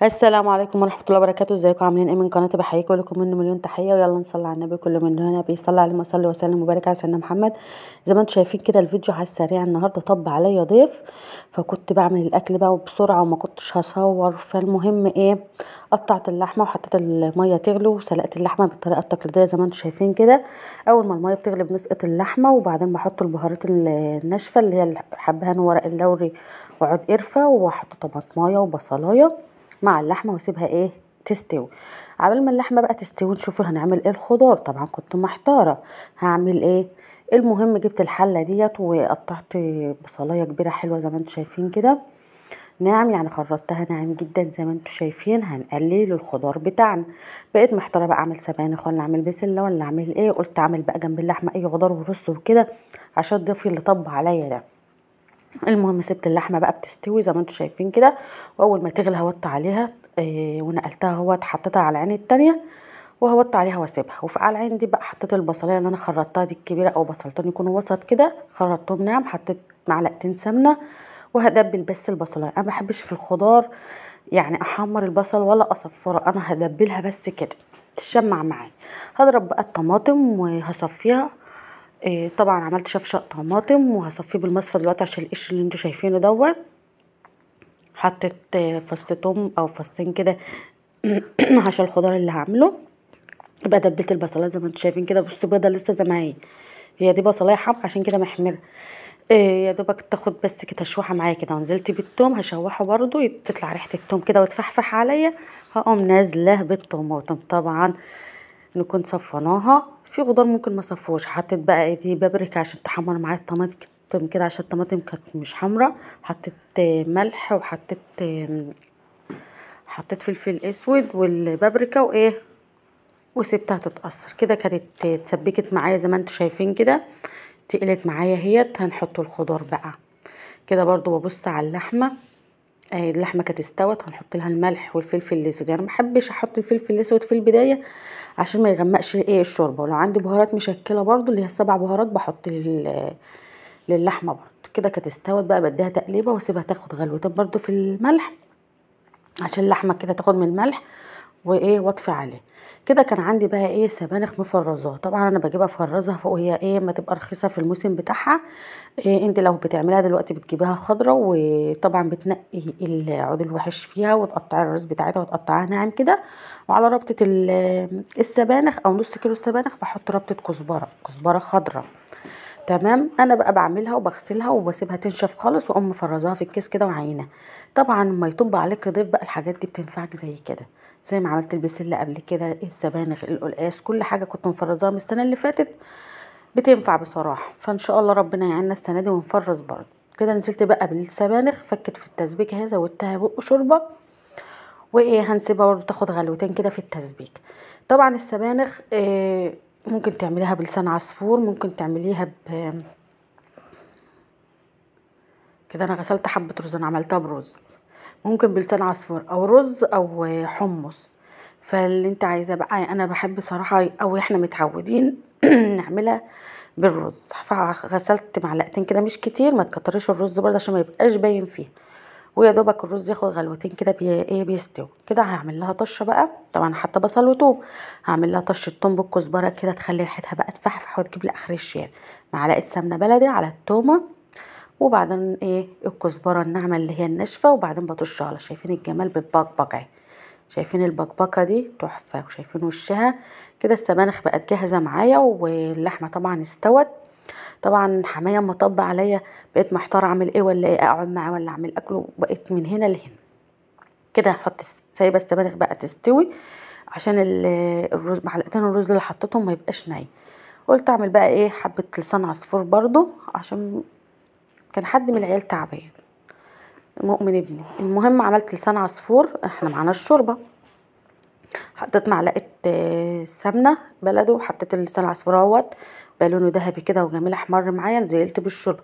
السلام عليكم ورحمة الله وبركاته. ازيكم عاملين ايه؟ من قناتي بحييكم لكم منه مليون تحية. ويلا نصلي على النبي، كل من هنا بيصلي عليه وصلي وسلم وبارك على سيدنا محمد. زي ما انتم شايفين كده الفيديو على السريع. النهارده طب عليا ضيف، فكنت بعمل الاكل بقى بسرعة وما كنتش هصور. فالمهم ايه، قطعت اللحمة وحطيت المية تغلي وسلقت اللحمة بالطريقة التقليدية زي ما انتم شايفين كده. اول ما المية بتغلي بنسقط اللحمة، وبعدين بحط البهارات الناشفة اللي هي الحبهان وورق اللوري وعود قرفة، واحط طماطمايه وبصلايه مع اللحمه واسيبها ايه تستوي. عبال ما اللحمه بقى تستوي نشوف هنعمل ايه الخضار. طبعا كنت محتاره هعمل ايه. المهم جبت الحله ديت وقطعت بصلايه كبيره حلوه زي ما انتم شايفين كده ناعم، يعني خرطتها ناعم جدا زي ما انتم شايفين. هنقلل الخضار بتاعنا. بقيت محتاره بقى اعمل سبانخ ولا اعمل بسله ولا اعمل ايه. قلت اعمل بقى جنب اللحمه اي خضار ورز وكده عشان ضيفي اللي طب عليا ده. المهم سبت اللحمه بقى بتستوي زي ما انتم شايفين كده، واول ما تغلي هوطي عليها ونقلتها اهوت، حطيتها على العين التانية وهوطي عليها واسيبها. وفي على العين دي بقى حطيت البصلايه اللي انا خرطتها دي الكبيره، او بصلتين يكونوا وسط كده خرطتهم ناعم. حطيت معلقتين سمنه وهدبل بس البصلايه. انا ما بحبش في الخضار يعني احمر البصل ولا اصفره، انا هدبلها بس كده تشمع معايا. هضرب بقى الطماطم وهصفيها. طبعا عملت شفشق طماطم وهصفيه بالمصفى دلوقتي عشان القش اللي انتوا شايفينه دوت. حطيت فص توم او فصين كده عشان الخضار اللي هعمله. يبقى دبلت البصلايه زي ما انتوا شايفين كده. بصوا بيضه لسه زي ما هي دي بصلايه حمرا عشان كده محمره. يا دوبك تاخد بس كده تشويحه معايا كده، ونزلت بالثوم هشوحه برضو تطلع ريحه الثوم كده وتفحفح عليا. هقوم نازله بالطماطم طبعا نكون صفناها. في خضار ممكن ما صفوش. حطيت بقى دي بابريكا عشان تحمر معايا الطماطم كده عشان الطماطم كانت مش حمرا. حطيت ملح حطيت فلفل اسود والبابريكا وايه، وسبتها تتأثر كده. كانت اتسبكت معايا زي ما انتوا شايفين كده، تقلت معايا اهيت. هنحط الخضار بقى كده برضو. ببص على اللحمه، اللحمه كانت استوت. هنحط لها الملح والفلفل الاسود. يعني ما بحبش احط الفلفل الاسود في البدايه عشان ما يغمقش ايه الشوربه. ولو عندي بهارات مشكله برضو اللي هي السبع بهارات بحط للحمه برضو كده. كانت استوت بقى بديها تقليبه واسيبها تاخد غلوتين برضو في الملح عشان اللحمه كده تاخد من الملح وايه واطفي عليه كده. كان عندي بقى ايه سبانخ مفرزاه. طبعا انا بجيبها افرزها فوق، هي ايه ما تبقى رخيصه في الموسم بتاعها. إيه انت لو بتعملها دلوقتي بتجيبها خضره، وطبعا بتنقي العود الوحش فيها وتقطعي الراس بتاعتها وتقطعها ناعم كده. وعلى ربطه السبانخ او نص كيلو سبانخ بحط ربطه كزبره خضره. تمام. انا بقى بعملها وبغسلها وبسيبها تنشف خالص واقوم مفرزاها في الكيس كده وعينها. طبعا لما يطب عليك ضيف بقى الحاجات دي بتنفعك زي كده، زي ما عملت البسله قبل كده، السبانخ، القلقاس، كل حاجه كنت مفرزاها من السنه اللي فاتت بتنفع بصراحه. فان شاء الله ربنا يعيننا السنه دي ونفرز برضه كده. نزلت بقى بالسبانخ فكت في التسبيكه اهي، زودتها بق شوربه وايه هنسيبها برضه تاخد غلوتين كده في التسبيك. طبعا السبانخ ممكن تعمليها بلسان عصفور، ممكن تعمليها كده. انا غسلت حبه رز، انا عملتها برز، ممكن بلسان عصفور او رز او حمص. فاللي انت عايزاه بقى. انا بحب صراحه او احنا متعودين نعملها بالرز. فغسلت معلقتين كده مش كتير، ما تكتريش الرز برضه عشان ما يبقاش باين فيه. ويا دوبك الرز ياخد غلوتين كده ايه بيستوي كده. هعمل لها طشه بقى. طبعا حاطه بصل وتوم، هعمل لها طشه توم بالكزبره كده تخلي ريحتها بقى تفحفح وتجيب لاخر الشارع. معلقه سمنه بلدي على التومه، وبعدين ايه الكزبره الناعمه اللي هي الناشفه، وبعدين بطشها على. شايفين الجمال بالبقبقه اهي، شايفين البقبقه دي تحفه، وشايفين وشها كده. السبانخ بقت جاهزه معايا واللحمه طبعا استوت. طبعا حمايه مطب عليا، بقيت محتاره اعمل ايه ولا ايه، اقعد معاه ولا اعمل اكله. بقيت من هنا لهنا كده هحط سايبه السبانخ بقى تستوي عشان الرز. معلقتين الرز اللي حطيتهم ما يبقاش ناي. قلت اعمل بقى ايه حبه لسان عصفور برضو عشان كان حد من العيال تعبان، مؤمن ابني. المهم عملت لسان عصفور. احنا معانا الشوربه، حطيت معلقه سمنه بلدي وحطيت اللسان العصفور اهوت بقى لونه ذهبي كده وجميل احمر معايا. نزلت بالشوربه.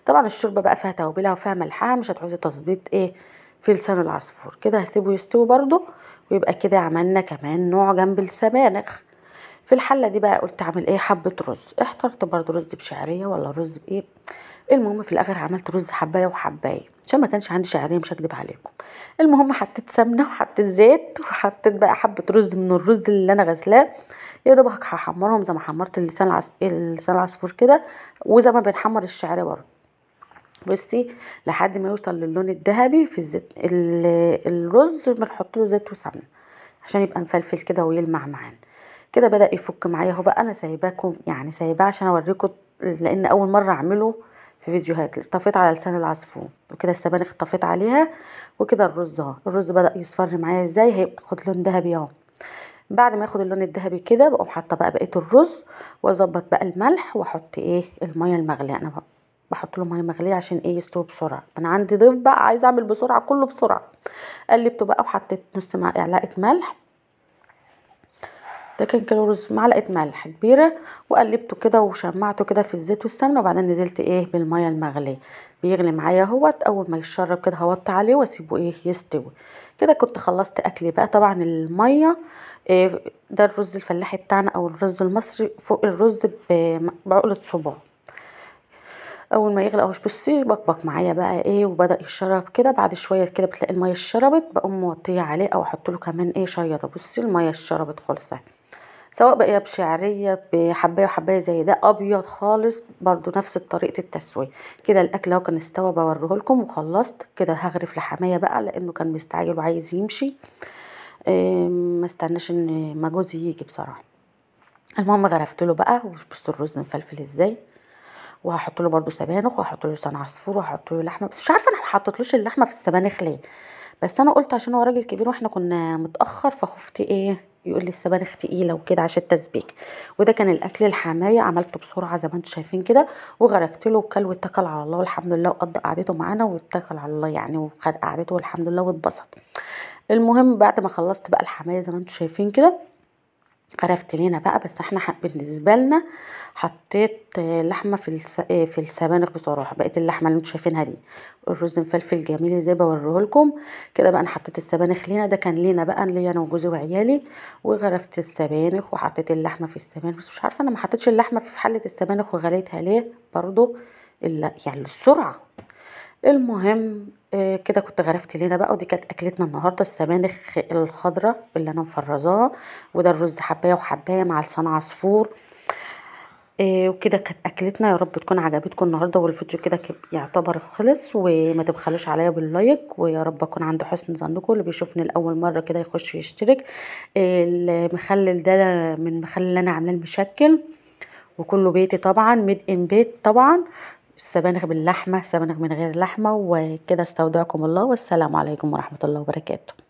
طبعا الشوربه بقى فيها توابلها وفيها ملحها، مش هتعوزي تظبيط ايه في لسان العصفور كده. هسيبه يستوي برضو ويبقى كده عملنا كمان نوع جنب السبانخ. في الحله دي بقى قلت اعمل ايه حبه رز. احترت برضو رز بشعريه ولا رز بايه. المهم في الاخر عملت رز حبايه وحبايه عشان ما كانش عندي شعريه، مش هكدب عليكم. المهم حطيت سمنه وحطيت زيت وحطيت بقى حبه رز من الرز اللي انا غسلاه، يا دوبك هحمرهم زي ما حمرت اللسان العصفور كده، وزي ما بنحمر الشعريه برضه. بصي لحد ما يوصل للون الذهبي في الزيت الرز بنحط له زيت وسمنه عشان يبقى مفلفل كده ويلمع معانا. كده بدأ يفك معايا اهو. بقى انا سايباكم يعني سايباه عشان اوريكم، لان اول مره اعمله في فيديوهات. طفيت على لسان العصفور وكده السبانخ طفيت عليها، وكده الرز اهو. الرز بدأ يصفر معايا ازاي، هياخد لون ذهبي اهو. بعد ما ياخد اللون الذهبي كده بقوم حاطه بقى بقيه الرز، واظبط بقى الملح، واحط ايه الميه المغليه. انا بحط له ميه مغليه عشان ايه يستوي بسرعه. انا عندي ضيف بقى عايزه اعمل بسرعه كله بسرعه. قلبته بقى وحطيت نص معلقه ملح، ده كان كيلو رز، معلقه ملح كبيره، وقلبته كده وشمعته كده في الزيت والسمنه، وبعدين نزلت ايه بالميه المغليه. بيغلي معايا اهوت. اول ما يشرب كده هوطي عليه واسيبه ايه يستوي. كده كنت خلصت اكلي بقى. طبعا الميه إيه، ده الرز الفلاحي بتاعنا او الرز المصري، فوق الرز بعقله صباع. اول ما يغلى اهوش بصي بكبك معايا بقى ايه، وبدا يشرب كده. بعد شويه كده بتلاقي الميه اتشربت، بقوم موطيه عليه او احط له كمان ايه شياطه. بصي الميه اتشربت خالص اهي، سواء بقى بشعريه بحبايه وحبايه زي ده ابيض خالص برضو نفس طريقه التسويه. كده الاكل اهو كان استوى، بوريه لكم وخلصت. كده هغرف لحمايه بقى لانه كان مستعجل وعايز يمشي. ما استناش ان ما جوزي يجي بصراحه. المهم غرفت له بقى. وبصوا الرز مفلفل ازاي، وهحط له برده سبانخ، وهحط له لسان عصفور، وهحط له لحمه. بس مش عارفه انا ما حطيتلوش اللحمه في السبانخ ليه، بس انا قلت عشان هو راجل كبير واحنا كنا متاخر، فخفت ايه يقول لي السبانخ تقيله وكده عشان التسبيك. وده كان الاكل الحمايه، عملته بسرعه زي ما انتم شايفين كده، وغرفت له وكل واتكل على الله والحمد لله، وقضى قعدته معانا واتكل على الله يعني، وخد قعدته والحمد لله واتبسط. المهم بعد ما خلصت بقى الحمايه زي ما انتم شايفين كده، غرفت لينا بقى. بس احنا بالنسبه لنا حطيت لحمه في السبانخ بصراحه. بقيت اللحمه اللي انتوا شايفينها دي، الرز مفلفل جميل ازاي بوريه لكم كده. بقى انا حطيت السبانخ لينا، ده كان لينا بقى، ليا انا وجوزي وعيالي. وغرفت السبانخ وحطيت اللحمه في السبانخ. بس مش عارفه انا ما حطيتش اللحمه في حله السبانخ وغليتها ليه برضو، الا يعني السرعه. المهم كده كنت غرفت لينا بقى. ودي كانت اكلتنا النهارده، السبانخ الخضراء اللي انا مفرزاها، وده الرز حبايه وحبايه مع لسان عصفور. وكده كانت اكلتنا. يا رب تكون عجبتكم النهارده، والفيديو كده يعتبر خلص. وما تبخلوش عليا باللايك، ويا رب اكون عند حسن ظنكم. اللي بيشوفني لاول مره كده يخش يشترك. المخلل ده من المخلل اللي انا عاملاه المشكل، وكله بيتي طبعا، ميد ان بيت طبعا. السبانخ باللحمه، سبانخ من غير لحمه. وكده استودعكم الله، والسلام عليكم ورحمه الله وبركاته.